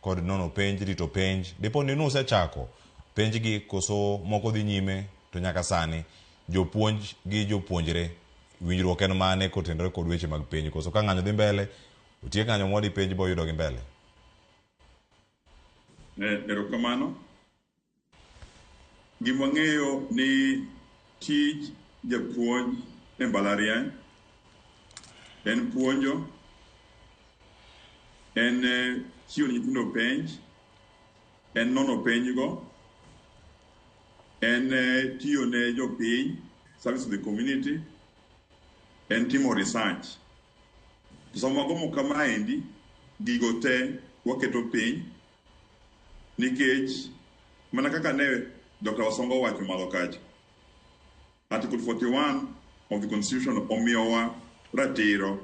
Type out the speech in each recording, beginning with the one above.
kod nono penj, rito penj. Dipo ni usechako penj gi koso moko dhi nyime to nyaka sani jopuonj gi jopuonjre winjruok en mane kotenore kod weche mag penj koso ka ng'anyo dhi mbele utie ng'anyo modi penj bo yudo gi mbele. Erokamano. Gima ng'eyo ni tij japuonj e mbalariany en puonjo, en chiwo nyithindo penj, en nono penj go, en tiyo ne jopiny, service to the community, en timo research. Sama gomo kamaendi gigo te waketo piny nikech mana kaka ne Dr. Wasongo wacho malo kacha. Article 41 of the Constitution omiyowa ratiro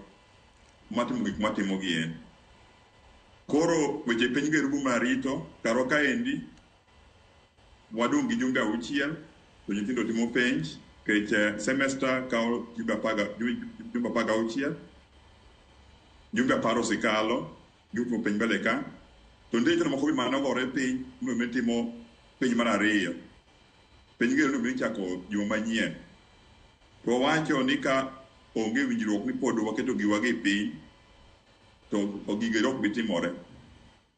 matimo gik matimo gien. Koro weche penj gerugu marito karo kaendi wadong gi jumbe 6 to nyithindo timo penj kech semester kao jumbe 16 jumbe 10 osekalo gitimo penj mbele ka to ndiko moko bi mano gore penj no metimo penj mar ariyo penj gerugu no chako juma manyien to wacho ni ka onge winjruok ni pod waketo giwage piny to ogige ok bitimore.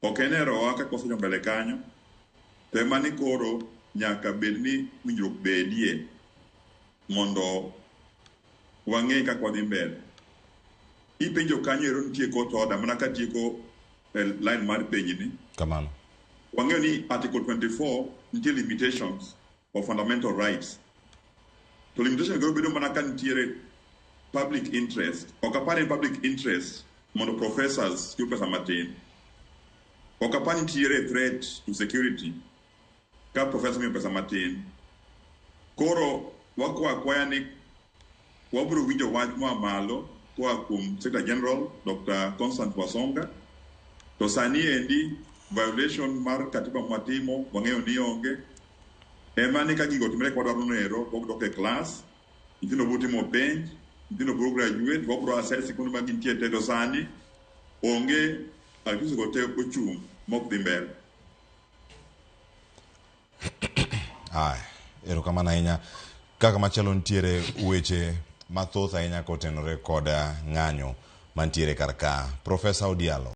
Ok enero ka kosenyo mbele kanyo to mani koro nyaka bed ni winjruok bedie mondo wang'e kaka wadhi mbele. Ipenjo kanyo ero nitie court order mana ka tieko line mar penj ni. Kamano. Wang'eyo ni article 24 nitie limitations of fundamental rights. To limitation go bedo mana ka nitiere public interest. Ok apare public interest mondo professors yu pesa matin. Ok apare nitiere threat to security ka professor yu pesa matin. Koro wakwaya ni wabro winjo wach malo kwa kum Secretary General Dr. Constant Wasonga to sani endi violation mar katiba matimo wang'eyo ni onge emani ka gigo timre kwa dwaro nero wabro class nyithindo butimo penj nyithindo bro graduate wabro assess kuno magintie tedo sani onge alitusi go te ochung mok dhi mbele. Erokamano ahinya. Kaka machielo nitiere weche mathoth ahinya kotenore kod ng'anyo mantiere kar ka. Profesa Odalo.